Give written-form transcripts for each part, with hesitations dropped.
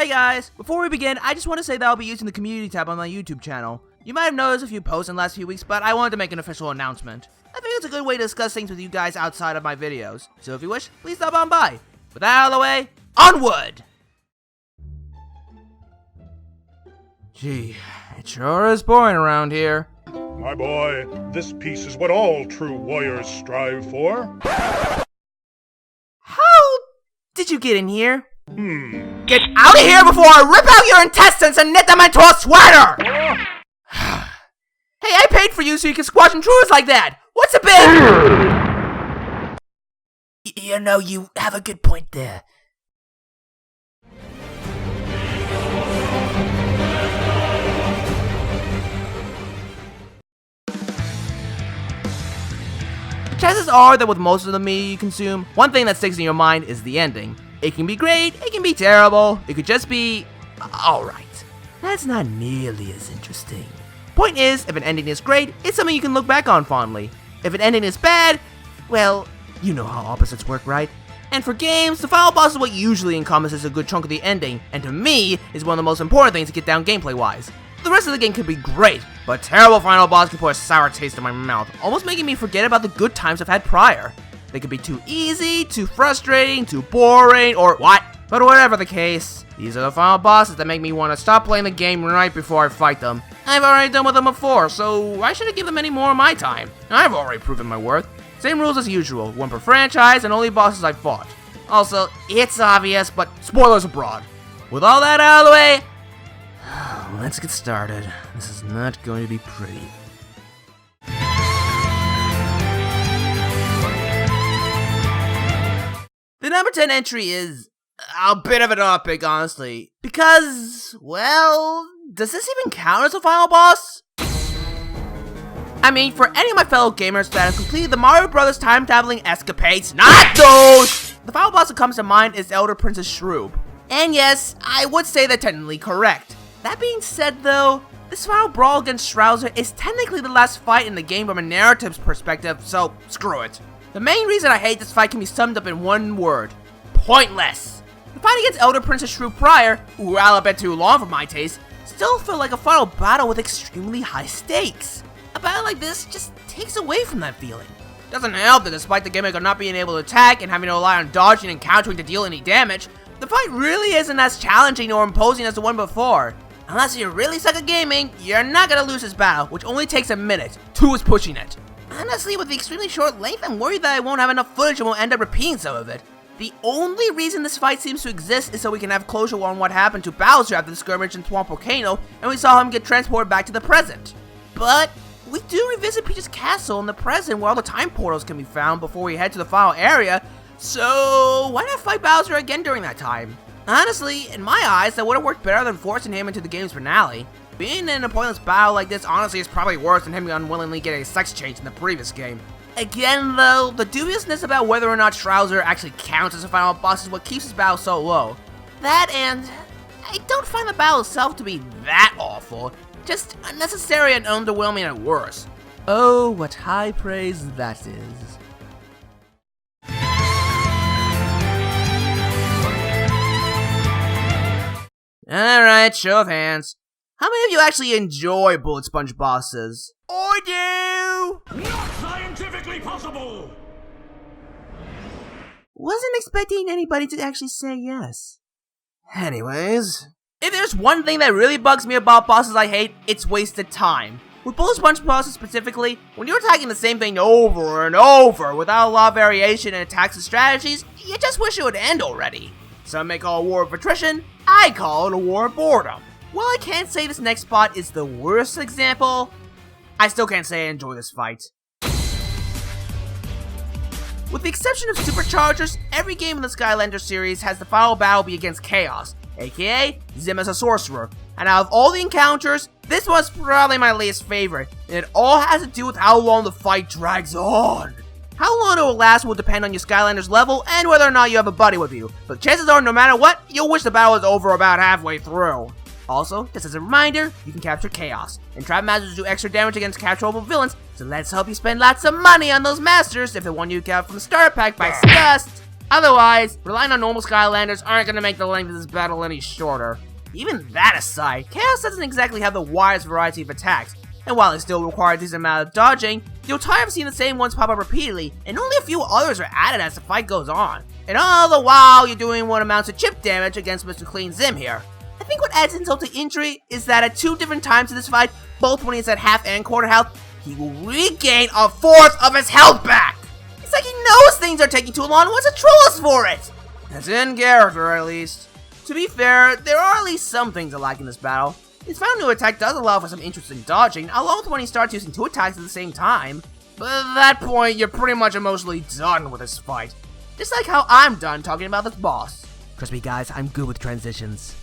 Hey guys, before we begin, I just want to say that I'll be using the community tab on my YouTube channel. You might have noticed a few posts in the last few weeks, but I wanted to make an official announcement. I think it's a good way to discuss things with you guys outside of my videos, so if you wish, please stop on by. With that out of the way, onward! Gee, it sure is boring around here. My boy, this peace is what all true warriors strive for. How did you get in here? Get out of here before I rip out your intestines and knit them into a sweater! Hey, I paid for you so you can squash intruders like that! What's the big... You know, you have a good point there. Chances are that with most of the media you consume, one thing that sticks in your mind is the ending. It can be great, it can be terrible, it could just be... alright. That's not nearly as interesting. Point is, if an ending is great, it's something you can look back on fondly. If an ending is bad, well, you know how opposites work, right? And for games, the final boss is what usually encompasses a good chunk of the ending, and to me, is one of the most important things to get down gameplay-wise. The rest of the game could be great, but a terrible final boss can put a sour taste in my mouth, almost making me forget about the good times I've had prior. They could be too easy, too frustrating, too boring, or what? But whatever the case, these are the final bosses that make me want to stop playing the game right before I fight them. I've already done with them before, so why should I give them any more of my time? I've already proven my worth. Same rules as usual, one per franchise and only bosses I've fought. Also, it's obvious, but spoilers abroad. With all that out of the way, let's get started. This is not going to be pretty. The number 10 entry is a bit of an epic, honestly. Because, well, does this even count as a final boss? I mean, for any of my fellow gamers that have completed the Mario Bros. Time-traveling escapades, not those! The final boss that comes to mind is Elder Princess Shroob. And yes, I would say they're technically correct. That being said though, this final brawl against Shroob is technically the last fight in the game from a narrative's perspective, so screw it. The main reason I hate this fight can be summed up in one word: pointless. The fight against Elder Princess Shroob prior, while a bit too long for my taste, still felt like a final battle with extremely high stakes. A battle like this just takes away from that feeling. Doesn't help that despite the gimmick of not being able to attack and having to rely on dodging and countering to deal any damage, the fight really isn't as challenging or imposing as the one before. Unless you really suck at gaming, you're not gonna lose this battle, which only takes a minute. 2 is pushing it. Honestly, with the extremely short length, I'm worried that I won't have enough footage and will end up repeating some of it. The only reason this fight seems to exist is so we can have closure on what happened to Bowser after the skirmish in Swamp Volcano, and we saw him get transported back to the present. But we do revisit Peach's castle in the present where all the time portals can be found before we head to the final area, so why not fight Bowser again during that time? Honestly, in my eyes, that would have worked better than forcing him into the game's finale. Being in a pointless battle like this honestly is probably worse than him unwillingly getting a sex change in the previous game. Again though, the dubiousness about whether or not Shroob actually counts as a final boss is what keeps this battle so low. That and I don't find the battle itself to be that awful, just unnecessary and underwhelming at worst. Oh, what high praise that is. Alright, show of hands. How many of you actually enjoy bullet sponge bosses? I do! Not scientifically possible! Wasn't expecting anybody to actually say yes. Anyways, if there's one thing that really bugs me about bosses I hate, it's wasted time. With bullet sponge bosses specifically, when you're attacking the same thing over and over without a lot of variation in attacks and strategies, you just wish it would end already. Some may call it a war of attrition, I call it a war of boredom. While I can't say this next spot is the worst example, I still can't say I enjoy this fight. With the exception of Superchargers, every game in the Skylanders series has the final battle be against Kaos, aka Zim as a sorcerer. And out of all the encounters, this one's probably my least favorite, and it all has to do with how long the fight drags on. How long it will last will depend on your Skylanders level and whether or not you have a buddy with you, but chances are no matter what, you'll wish the battle was over about halfway through. Also, just as a reminder, you can capture Kaos, and trap masters do extra damage against capturable villains, so let's hope you spend lots of money on those masters if the one you got from the starter pack bites dust. Otherwise, relying on normal Skylanders aren't going to make the length of this battle any shorter. Even that aside, Kaos doesn't exactly have the widest variety of attacks, and while it still requires a decent amount of dodging, you'll tire of seeing the same ones pop up repeatedly, and only a few others are added as the fight goes on. And all the while, you're doing what amounts to chip damage against Mr. Clean Zim here. I think what adds insult to injury is that at 2 different times in this fight, both when he's at half and quarter health, he will regain a fourth of his health back! It's like he knows things are taking too long and wants to troll us for it! That's in character, at least. To be fair, there are at least some things I like in this battle. His final new attack does allow for some interesting dodging, along with when he starts using 2 attacks at the same time. But at that point, you're pretty much emotionally done with this fight. Just like how I'm done talking about this boss. Trust me guys, I'm good with transitions.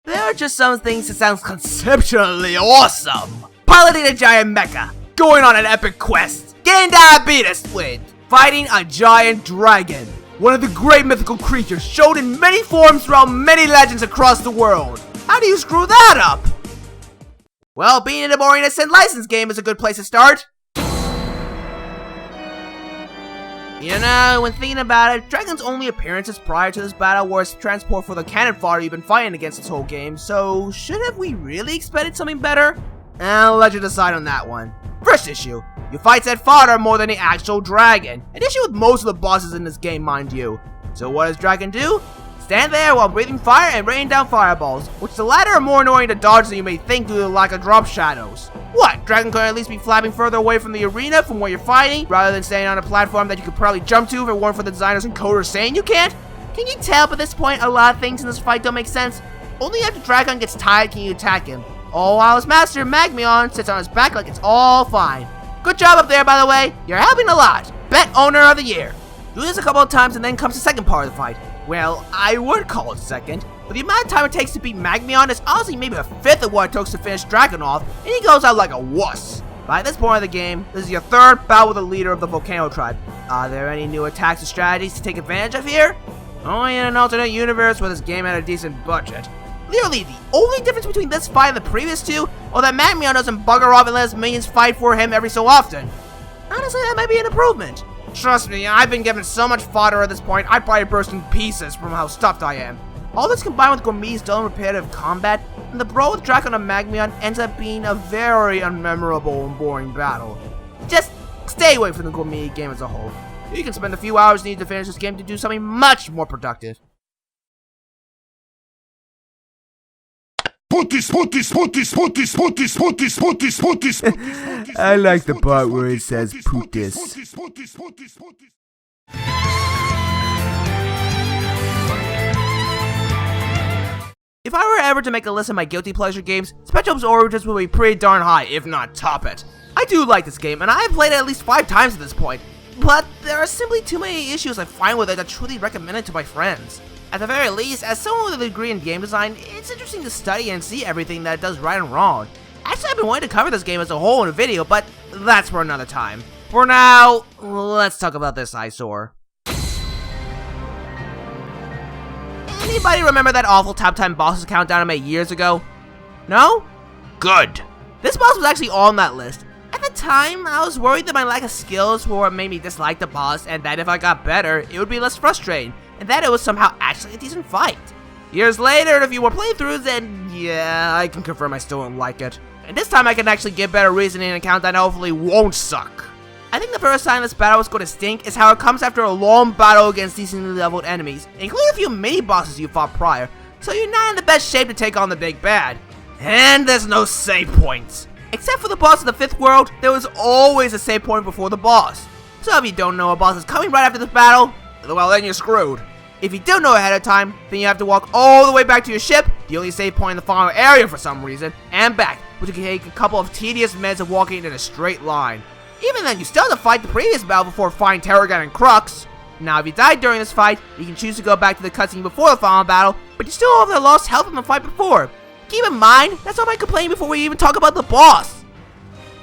There are just some things that sound conceptually awesome. Piloting a giant mecha, going on an epic quest, getting diabetes with, fighting a giant dragon. One of the great mythical creatures shown in many forms throughout many legends across the world. How do you screw that up? Well, being in a more innocent licensed game is a good place to start. You know, when thinking about it, Dragon's only appearances prior to this battle was transport for the cannon fodder you've been fighting against this whole game, so shouldn't we really expected something better? I'll let you decide on that one. First issue, you fight said fodder more than the actual dragon, an issue with most of the bosses in this game, mind you. So what does Dragon do? Stand there while breathing fire and raining down fireballs, which the latter are more annoying to dodge than you may think due to the lack of drop shadows. What, Dragon could at least be flapping further away from the arena from where you're fighting, rather than standing on a platform that you could probably jump to if it weren't for the designers and coders saying you can't? Can you tell by this point a lot of things in this fight don't make sense? Only after Dragon gets tired can you attack him, all while his master MacLeod sits on his back like it's all fine. Good job up there, by the way, you're helping a lot. Bet Owner of the Year. Do this a couple of times and then comes the second part of the fight. Well, I would call it second, but the amount of time it takes to beat MacLeod is honestly maybe a fifth of what it took to finish Dragon off, and he goes out like a wuss. By this point of the game, this is your third bout with the leader of the Volcano Tribe. Are there any new attacks or strategies to take advantage of here? Only in an alternate universe where this game had a decent budget. Literally, the only difference between this fight and the previous two are that MacLeod doesn't bugger off and let his minions fight for him every so often. Honestly, that might be an improvement. Trust me, I've been given so much fodder at this point, I'd probably burst in pieces from how stuffed I am. All this combined with Gourmet's dull and repetitive combat, and the brawl with Dragon and MacLeod ends up being a very unmemorable and boring battle. Just stay away from the Gourmet game as a whole. You can spend a few hours needing to finish this game to do something much more productive. I like the part where it says put this. If I were ever to make a list of my guilty pleasure games, Spectrobes Origins would be pretty darn high, if not top it. I do like this game, and I have played it at least 5 times at this point, but there are simply too many issues I find with it that truly recommend it to my friends. At the very least, as someone with a degree in game design, it's interesting to study and see everything that it does right and wrong. Actually, I've been wanting to cover this game as a whole in a video, but that's for another time. For now, let's talk about this eyesore. Anybody remember that awful Top 10 Bosses countdown I made years ago? No? Good. This boss was actually on that list. At the time, I was worried that my lack of skills were what made me dislike the boss, and that if I got better, it would be less frustrating, and that it was somehow actually a decent fight. Years later, a few more playthroughs, and yeah, I can confirm I still don't like it. And this time I can actually give better reasoning and account that hopefully won't suck. I think the first sign this battle is going to stink is how it comes after a long battle against decently leveled enemies, including a few mini-bosses you fought prior, so you're not in the best shape to take on the big bad. And there's no save points. Except for the boss of the 5th world, there was always a save point before the boss. So if you don't know a boss is coming right after this battle, well then you're screwed. If you do know ahead of time, then you have to walk all the way back to your ship, the only save point in the final area for some reason, and back, which can take a couple of tedious minutes of walking in a straight line. Even then, you still have to fight the previous battle before finding Terragon and Crux. Now, if you died during this fight, you can choose to go back to the cutscene before the final battle, but you still have the lost health from the fight before. Keep in mind, that's all my complaining before we even talk about the boss.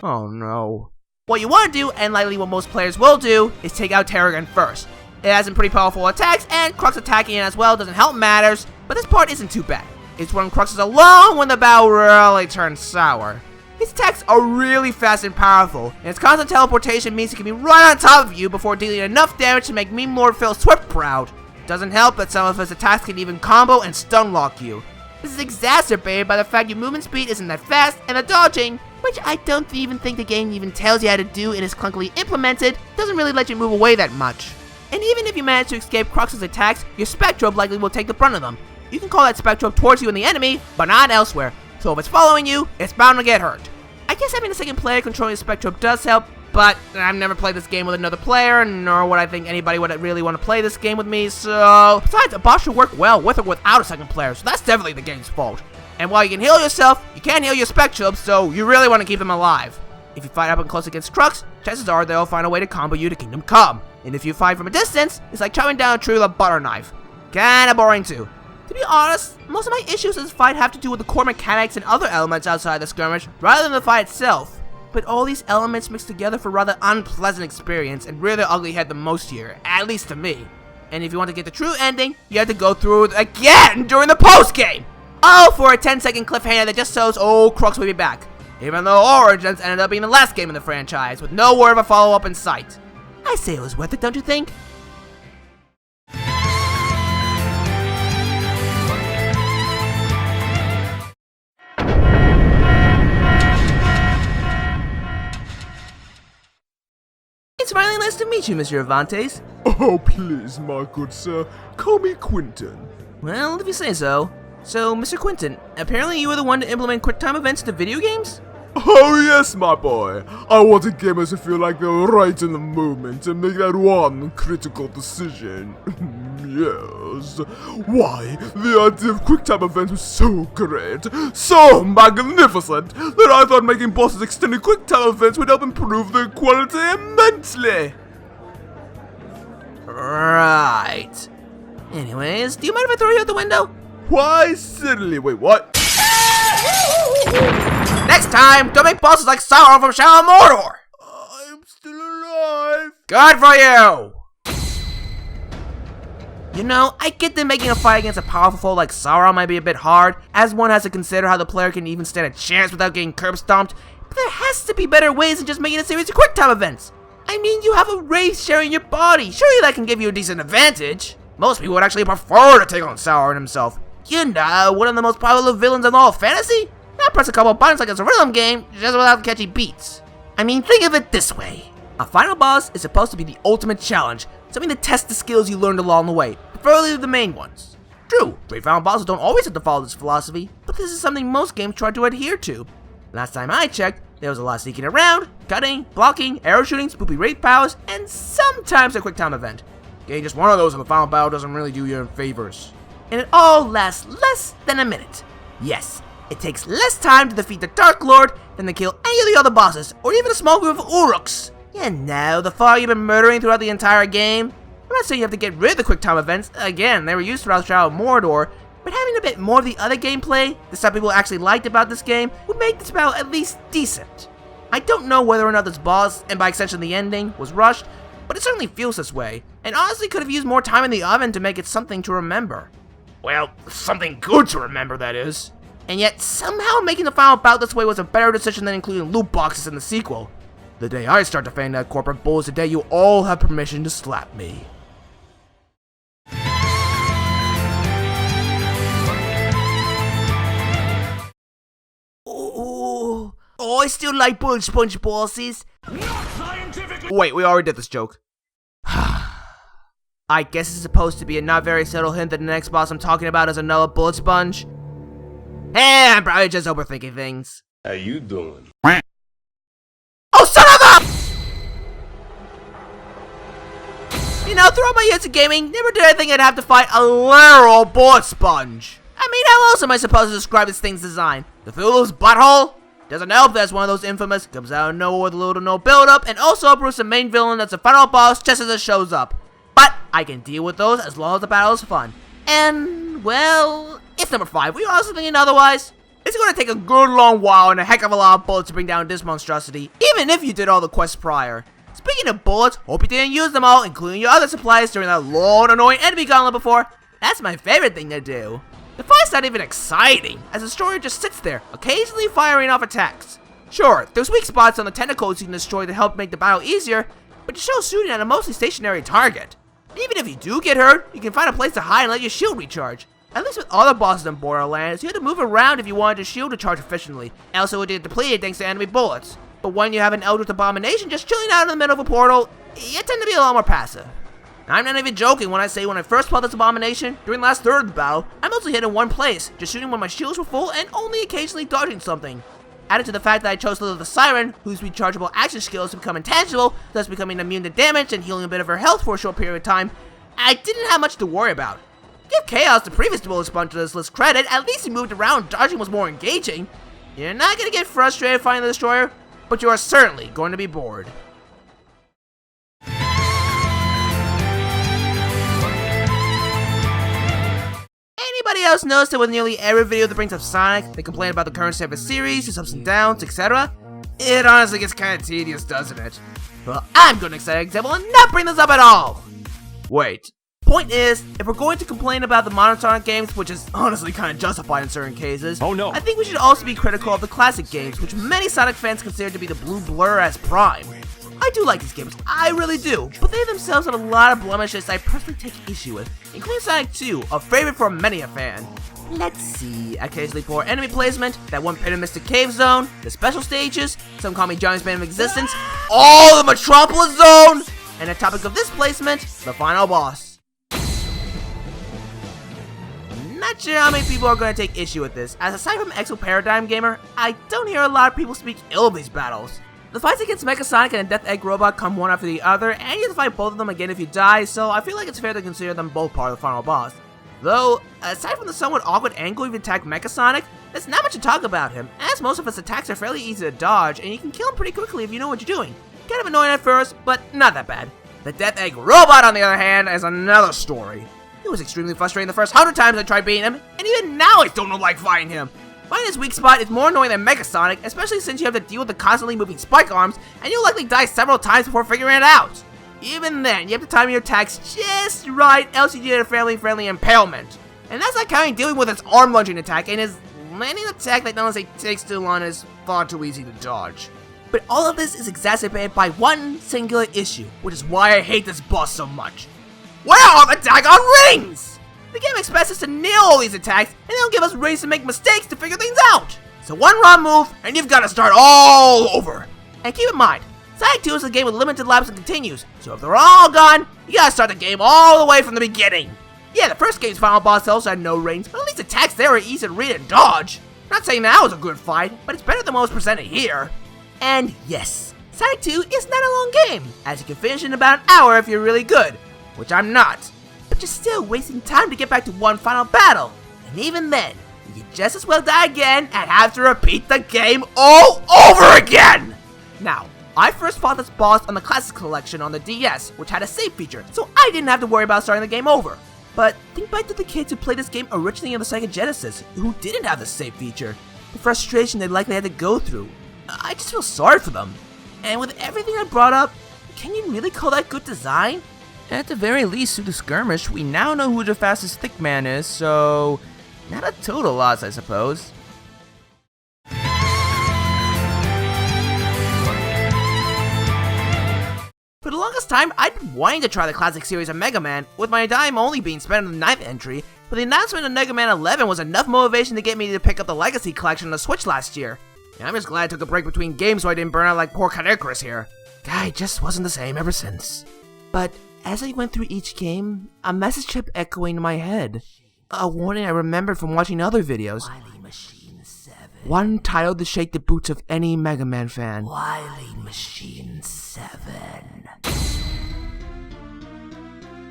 Oh no. What you want to do, and likely what most players will do, is take out Terragon first. It has some pretty powerful attacks, and Crux attacking it as well doesn't help matters, but this part isn't too bad. It's when Crux is alone when the battle really turns sour. His attacks are really fast and powerful, and his constant teleportation means he can be right on top of you before dealing enough damage to make Meme Lord Phil Swift proud. Doesn't help that some of his attacks can even combo and stun lock you. This is exacerbated by the fact your movement speed isn't that fast, and the dodging, which I don't even think the game even tells you how to do and is clunkily implemented, doesn't really let you move away that much. And even if you manage to escape Crox's attacks, your Spectrobe likely will take the brunt of them. You can call that Spectrobe towards you and the enemy, but not elsewhere. So if it's following you, it's bound to get hurt. I guess having a second player controlling the Spectrobe does help, but I've never played this game with another player, nor would I think anybody would really want to play this game with me, so... Besides, a boss should work well with or without a second player, so that's definitely the game's fault. And while you can heal yourself, you can't heal your Spectrobes, so you really want to keep them alive. If you fight up and close against Crux, chances are they'll find a way to combo you to Kingdom Come. And if you fight from a distance, it's like chopping down a tree with a butter knife. Kinda boring too. To be honest, most of my issues in this fight have to do with the core mechanics and other elements outside the skirmish, rather than the fight itself. But all these elements mixed together for a rather unpleasant experience, and rear their ugly head the most here, at least to me. And if you want to get the true ending, you have to go through it again during the post-game! All for a 10-second cliffhanger that just shows old Crux will be back. Even though Origins ended up being the last game in the franchise, with no word of a follow-up in sight. I say it was worth it, don't you think? It's finally nice to meet you, Mr. Avantes. Oh, please, my good sir. Call me Quentin. Well, if you say so. So, Mr. Quentin, apparently you were the one to implement QuickTime events to video games? Oh, yes, my boy. I wanted gamers to feel like they were right in the moment and make that one critical decision. Yes. Why, the idea of QuickTime events was so great, so magnificent, that I thought making bosses extended QuickTime events would help improve their quality immensely. Right. Anyways, do you mind if I throw you out the window? Why, certainly. Wait, what? Next time, don't make bosses like Sauron from Shadow of Mordor! I'm still alive. Good for you! You know, I get that making a fight against a powerful foe like Sauron might be a bit hard, as one has to consider how the player can even stand a chance without getting curb stomped, but there has to be better ways than just making a series of QuickTime events. I mean, you have a wraith sharing your body, surely that can give you a decent advantage. Most people would actually prefer to take on Sauron himself. You know, one of the most popular villains in all of fantasy? Not press a couple buttons like it's a rhythm game, just without catchy beats. I mean, think of it this way. A final boss is supposed to be the ultimate challenge, something to test the skills you learned along the way, preferably the main ones. True, great final bosses don't always have to follow this philosophy, but this is something most games try to adhere to. Last time I checked, there was a lot of sneaking around, cutting, blocking, arrow shooting, spoopy wraith powers, and sometimes a quick time event. Getting just one of those in the final battle doesn't really do you any favors. And it all lasts less than a minute. Yes, it takes less time to defeat the Dark Lord than to kill any of the other bosses, or even a small group of Uruks. You know, the far you've been murdering throughout the entire game. I'm not saying you have to get rid of the quick time events, again, they were used throughout Shadow of Mordor, but having a bit more of the other gameplay, the stuff people actually liked about this game, would make this battle at least decent. I don't know whether or not this boss, and by extension the ending, was rushed, but it certainly feels this way, and honestly could have used more time in the oven to make it something to remember. Well, something good to remember, that is. And yet, somehow making the final bout this way was a better decision than including loot boxes in the sequel. The day I start defending that corporate bull is the day you all have permission to slap me. Oh, I still like bulge sponge bosses. Wait, we already did this joke. I guess it's supposed to be a not very subtle hint that the next boss I'm talking about is another bullet sponge. I'm probably just overthinking things. How you doing? Oh, son of a! You know, throughout my years of gaming, never did I think I'd have to fight a literal bullet sponge. I mean, how else am I supposed to describe this thing's design? Cthulhu's butthole? Doesn't help that's one of those infamous, comes out of nowhere with little to no build-up, and also uproots the main villain that's the final boss just as it shows up. But I can deal with those as long as the battle is fun. And, well, it's number 5. Were you honestly thinking otherwise? It's gonna take a good long while and a heck of a lot of bullets to bring down this monstrosity, even if you did all the quests prior. Speaking of bullets, hope you didn't use them all, including your other supplies during that long annoying enemy gauntlet before. That's my favorite thing to do. The fight's not even exciting, as the story just sits there, occasionally firing off attacks. Sure, there's weak spots on the tentacles you can destroy to help make the battle easier, but you show shooting at a mostly stationary target. And even if you do get hurt, you can find a place to hide and let your shield recharge. At least with other bosses in Borderlands, you had to move around if you wanted your shield to charge efficiently, else it would get depleted thanks to enemy bullets. But when you have an Eldritch Abomination just chilling out in the middle of a portal, you tend to be a lot more passive. I'm not even joking when I say when I first fought this Abomination, during the last third of the battle, I mostly hit in one place, just shooting when my shields were full and only occasionally dodging something. Added to the fact that I chose Little the Siren, whose rechargeable action skills have become intangible, thus becoming immune to damage and healing a bit of her health for a short period of time, I didn't have much to worry about. Give Kaos, the previous bullet sponge to this list, credit, at least he moved around, dodging was more engaging. You're not going to get frustrated finding the Destroyer, but you are certainly going to be bored. Anybody else notice that with nearly every video that brings up Sonic, they complain about the current state of the series, its ups and downs, etc.? It honestly gets kinda tedious, doesn't it? Well, I'm going to set an example and not bring this up at all! Wait. Point is, if we're going to complain about the modern Sonic games, which is honestly kinda justified in certain cases, I think we should also be critical of the classic games, which many Sonic fans consider to be the blue blur as prime. I do like these games, I really do, but they themselves have a lot of blemishes I personally take issue with, including Sonic 2, a favorite for many a fan. Let's see, occasionally poor enemy placement, that one pit in Mystic Cave Zone, the special stages, some call me Johnny's Bane of Existence, all the Metropolis Zone, and the topic of this placement, the final boss. Not sure how many people are going to take issue with this, as aside from Exo Paradigm Gamer, I don't hear a lot of people speak ill of these battles. The fights against Mecha Sonic and a Death Egg Robot come one after the other, and you have to fight both of them again if you die, so I feel like it's fair to consider them both part of the final boss. Though, aside from the somewhat awkward angle you attack Mecha Sonic, there's not much to talk about him, as most of his attacks are fairly easy to dodge, and you can kill him pretty quickly if you know what you're doing. Kind of annoying at first, but not that bad. The Death Egg Robot, on the other hand, is another story. It was extremely frustrating the first 100 times I tried beating him, and even now I still don't like fighting him. Finding his weak spot is more annoying than Mega Sonic, especially since you have to deal with the constantly moving spike arms, and you'll likely die several times before figuring it out. Even then, you have to time your attacks just right, else you get a family-friendly impalement. And that's not counting dealing with his arm lunging attack, and his landing attack that not only takes too long is far too easy to dodge. But all of this is exacerbated by one singular issue, which is why I hate this boss so much. Where are the daggone rings? The game expects us to nail all these attacks, and they don't give us rings to make mistakes to figure things out. So one wrong move, and you've got to start all over. And keep in mind, Sonic 2 is a game with limited lives and continues, so if they're all gone, you gotta start the game all the way from the beginning. Yeah, the first game's final boss also had no rings, but at least attacks there are easy to read and dodge. Not saying that was a good fight, but it's better than what was presented here. And yes, Sonic 2 is not a long game, as you can finish in about an hour if you're really good. Which I'm not, but you're still wasting time to get back to one final battle, and even then, you just as well die again and have to repeat the game all over again! Now, I first fought this boss on the Classics Collection on the DS, which had a save feature, so I didn't have to worry about starting the game over. But think back to the kids who played this game originally on the Sega Genesis, who didn't have the save feature, the frustration they likely had to go through. I just feel sorry for them. And with everything I brought up, can you really call that good design? At the very least, through the skirmish, we now know who the fastest thick man is, so not a total loss, I suppose. For the longest time, I'd been wanting to try the classic series of Mega Man, with my time only being spent on the 9th entry, but the announcement of Mega Man 11 was enough motivation to get me to pick up the Legacy Collection on the Switch last year. And I'm just glad I took a break between games so I didn't burn out like poor Corneria here. Guy just wasn't the same ever since. But as I went through each game, a message kept echoing in my head. A warning I remembered from watching other videos. Wily Machine 7. One titled to shake the boots of any Mega Man fan. Wily Machine 7.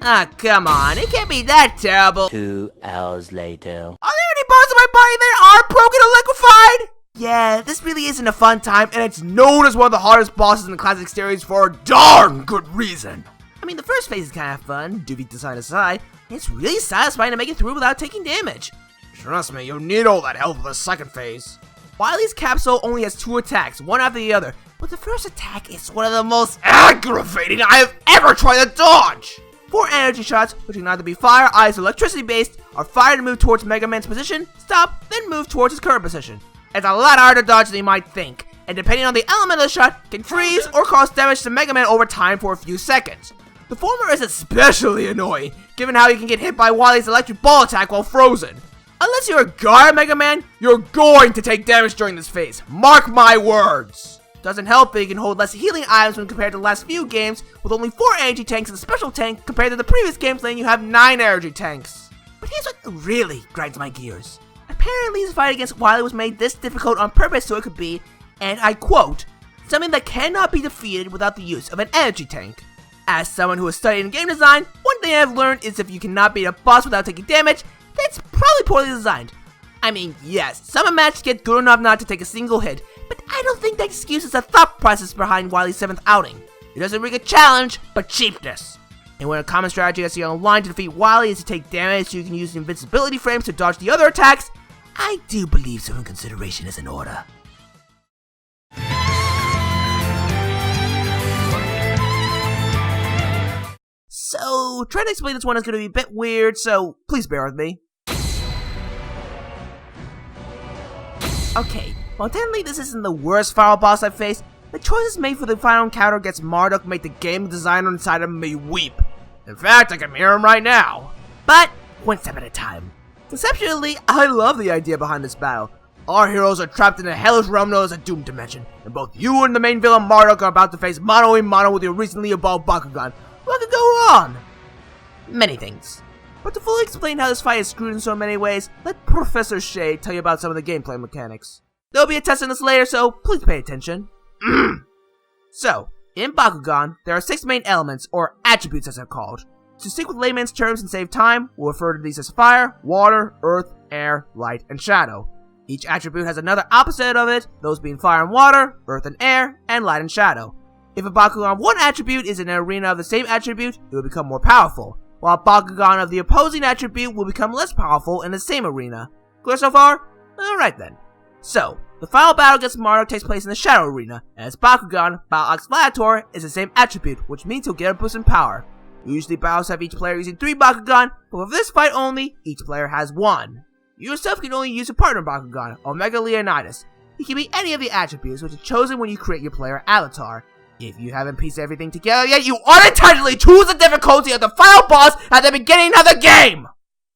Ah, come on, it can't be that terrible. 2 hours later. Are there any parts of my body that are broken or liquefied? Yeah, this really isn't a fun time, and it's known as one of the hardest bosses in the classic series for a darn good reason. I mean, the first phase is kind of fun, doofy design aside, and it's really satisfying to make it through without taking damage. Trust me, you'll need all that help for the second phase. Wily's capsule only has 2 attacks, one after the other, but the first attack is one of the most aggravating I have ever tried to dodge. 4 energy shots, which can either be fire, ice, or electricity based, are fired to move towards Mega Man's position, stop, then move towards his current position. It's a lot harder to dodge than you might think, and depending on the element of the shot, can freeze or cause damage to Mega Man over time for a few seconds. The former is especially annoying, given how you can get hit by Wily's electric ball attack while frozen. Unless you're a guard Mega Man, you're going to take damage during this phase. Mark my words! Doesn't help that you can hold less healing items when compared to the last few games, with only 4 energy tanks and a special tank compared to the previous games letting you have 9 energy tanks. But here's what really grinds my gears. Apparently his fight against Wily was made this difficult on purpose so it could be, and I quote, something that cannot be defeated without the use of an energy tank. As someone who has studied in game design, one thing I've learned is if you cannot beat a boss without taking damage, that's probably poorly designed. I mean, yes, some matches get good enough not to take a single hit, but I don't think that excuses the thought process behind Wily's 7th outing. It doesn't ring a challenge, but cheapness. And when a common strategy I see online to defeat Wily is to take damage so you can use the invincibility frames to dodge the other attacks, I do believe some consideration is in order. So, trying to explain this one is going to be a bit weird, so please bear with me. Okay, while technically this isn't the worst final boss I've faced, the choices made for the final encounter against Marduk make the game designer inside of me weep. In fact, I can hear him right now. But, one step at a time. Conceptually, I love the idea behind this battle. Our heroes are trapped in a hellish realm known as a Doom Dimension, and both you and the main villain Marduk are about to face mano-a-mano with your recently evolved Bakugan. What could go wrong? Many things. But to fully explain how this fight is screwed in so many ways, let Professor Shea tell you about some of the gameplay mechanics. There'll be a test on this later, so please pay attention. So, in Bakugan, there are 6 main elements, or attributes as they're called. To stick with layman's terms and save time, we'll refer to these as fire, water, earth, air, light, and shadow. Each attribute has another opposite of it, those being fire and water, earth and air, and light and shadow. If a Bakugan of one attribute is in an arena of the same attribute, it will become more powerful, while a Bakugan of the opposing attribute will become less powerful in the same arena. Clear so far? Alright then. So, the final battle against Marduk takes place in the Shadow Arena, and his Bakugan, Battle-Ox Gladiator, is the same attribute, which means he'll get a boost in power. Usually battles have each player using 3 Bakugan, but for this fight only, each player has 1. You yourself can only use a partner Bakugan, Omega Leonidas. He can be any of the attributes which are chosen when you create your player avatar. If you haven't pieced everything together yet, you unintentionally choose the difficulty of the final boss at the beginning of the game!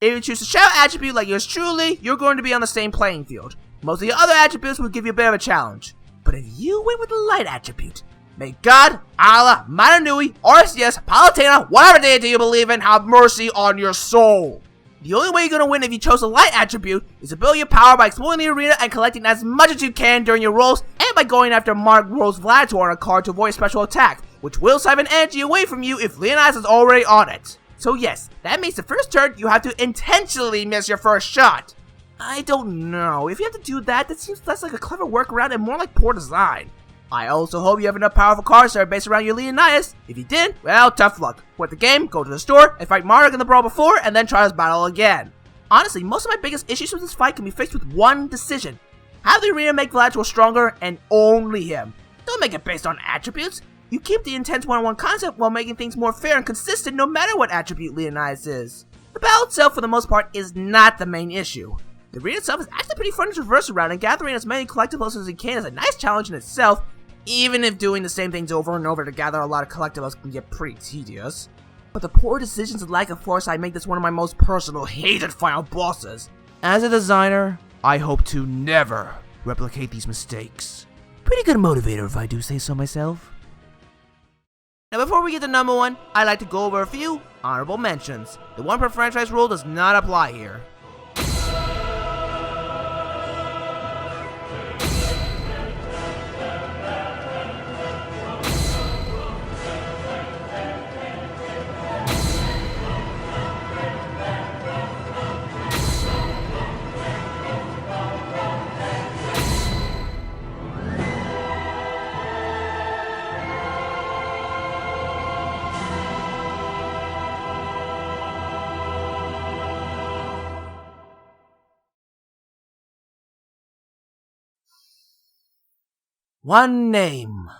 If you choose the Shadow attribute like yours truly, you're going to be on the same playing field. Most of the other attributes will give you a bit of a challenge. But if you went with the Light attribute, may God, Allah, Mananui, Arceus, Palutena, whatever deity you believe in, have mercy on your soul. The only way you're going to win if you chose the Light attribute is to build your power by exploring the arena and collecting as much as you can during your rolls, and by going after Mark rolls Gladiator on a card to avoid a special attack, which will siphon energy away from you if Leonidas is already on it. So yes, that means the first turn you have to intentionally miss your first shot. I don't know, if you have to do that, that seems less like a clever workaround and more like poor design. I also hope you have enough powerful cards that are based around your Leonidas. If you did, well, tough luck. Quit the game, go to the store, and fight Marduk in the Brawl before, and then try this battle again. Honestly, most of my biggest issues with this fight can be fixed with one decision. Have the arena make Gladiator stronger, and only him. Don't make it based on attributes. You keep the intense one-on-one concept while making things more fair and consistent no matter what attribute Leonidas is. The battle itself, for the most part, is not the main issue. The arena itself is actually pretty fun to traverse around, and gathering as many collectibles as you can is a nice challenge in itself, even if doing the same things over and over to gather a lot of collectibles can get pretty tedious. But the poor decisions and lack of foresight make this one of my most personal hated final bosses. As a designer, I hope to never replicate these mistakes. Pretty good motivator if I do say so myself. Now before we get to number 1, I'd like to go over a few honorable mentions. The 1 per franchise rule does not apply here. One name.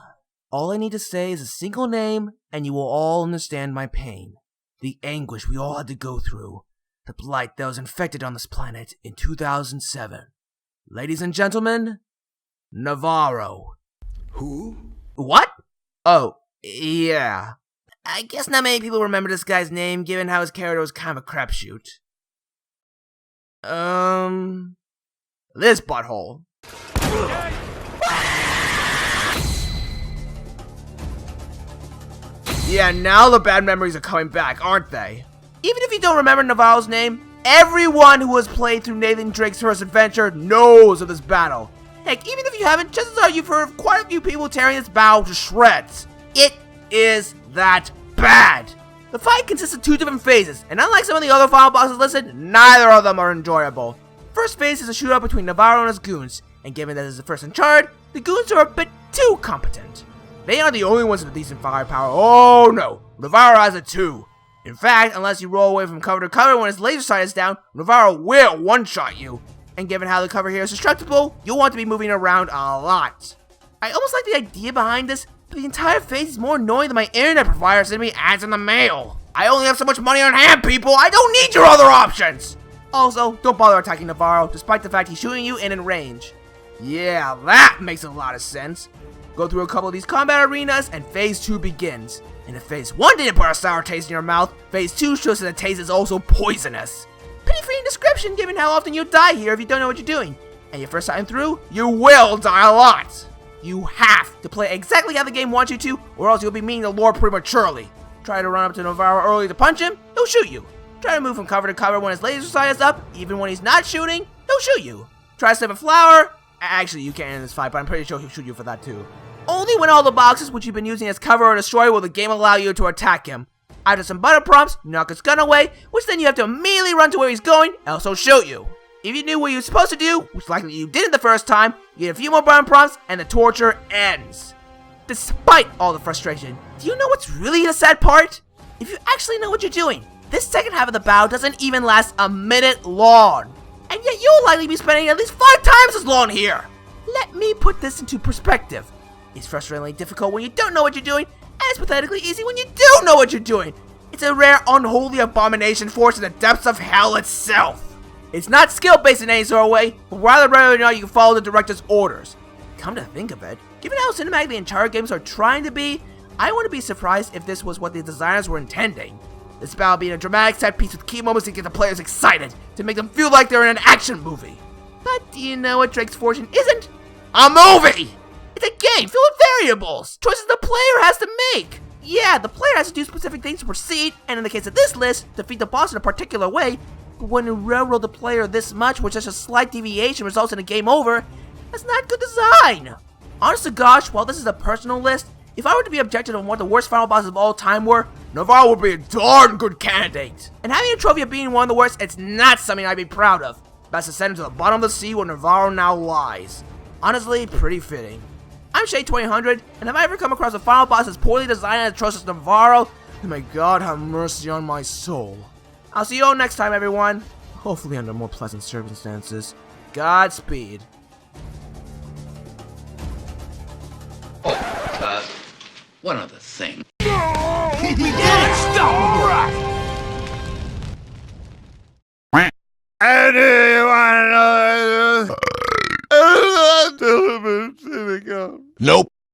All I need to say is a single name, and you will all understand my pain. The anguish we all had to go through. The blight that was infected on this planet in 2007. Ladies and gentlemen, Navarro. Who? What? Oh, yeah. I guess not many people remember this guy's name, given how his character was kind of a crapshoot. This butthole. Yeah, now the bad memories are coming back, aren't they? Even if you don't remember Navarro's name, everyone who has played through Nathan Drake's first adventure knows of this battle. Heck, even if you haven't, chances are you've heard of quite a few people tearing this battle to shreds. It is that bad. The fight consists of 2 different phases, and unlike some of the other final bosses listed, neither of them are enjoyable. First phase is a shootout between Navarro and his goons, and given that it's the first Uncharted, the goons are a bit too competent. They are the only ones with decent firepower. Oh no, Navarro has it too. In fact, unless you roll away from cover to cover when his laser sight is down, Navarro will one-shot you. And given how the cover here is destructible, you'll want to be moving around a lot. I almost like the idea behind this, but the entire phase is more annoying than my internet provider sending me ads in the mail. I only have so much money on hand, people! I don't need your other options! Also, don't bother attacking Navarro, despite the fact he's shooting you and in range. Yeah, that makes a lot of sense. Go through a couple of these combat arenas, and Phase 2 begins. And if Phase 1 didn't put a sour taste in your mouth, Phase 2 shows that the taste is also poisonous. Pretty free in description given how often you die here if you don't know what you're doing. And your first time through, you will die a lot. You have to play exactly how the game wants you to, or else you'll be meeting the lore prematurely. Try to run up to Navarro early to punch him, he'll shoot you. Try to move from cover to cover when his laser sight is up, even when he's not shooting, he'll shoot you. Try to snipe a flower. Actually, you can't in this fight, but I'm pretty sure he'll shoot you for that too. Only when all the boxes which you've been using as cover are destroyed will the game allow you to attack him. After some button prompts, you knock his gun away, which then you have to immediately run to where he's going, else he'll shoot you. If you knew what you were supposed to do, which likely you didn't the first time, you get a few more button prompts, and the torture ends. Despite all the frustration, do you know what's really the sad part? If you actually know what you're doing, this second half of the battle doesn't even last a minute long. And yet you'll likely be spending at least 5 times as long here. Let me put this into perspective. It's frustratingly difficult when you don't know what you're doing, and it's pathetically easy when you do know what you're doing. It's a rare, unholy abomination forced in the depths of hell itself. It's not skill-based in any sort of way, but rather whether or not you can follow the director's orders. Come to think of it, given how cinematic the Uncharted games are trying to be, I wouldn't be surprised if this was what the designers were intending. This battle being a dramatic set piece with key moments to get the players excited, to make them feel like they're in an action movie. But do you know what Drake's Fortune isn't? A movie! It's a game filled with variables, choices the player has to make. Yeah, the player has to do specific things to proceed, and in the case of this list, defeat the boss in a particular way, but when you railroad the player this much with just a slight deviation results in a game over, that's not good design. Honest to gosh, while this is a personal list, if I were to be objective on what the worst final bosses of all time were, Navarro would be a darn good candidate. And having a trophy of being one of the worst, it's not something I'd be proud of. Best to send him to the bottom of the sea where Navarro now lies. Honestly, pretty fitting. I'm Shay2000, and if I ever come across a final boss as poorly designed and atrocious as Navarro, then may God have mercy on my soul. I'll see you all next time, everyone. Hopefully under more pleasant circumstances. Godspeed. One other thing. We did it! Stop! And do you want to know? Nope.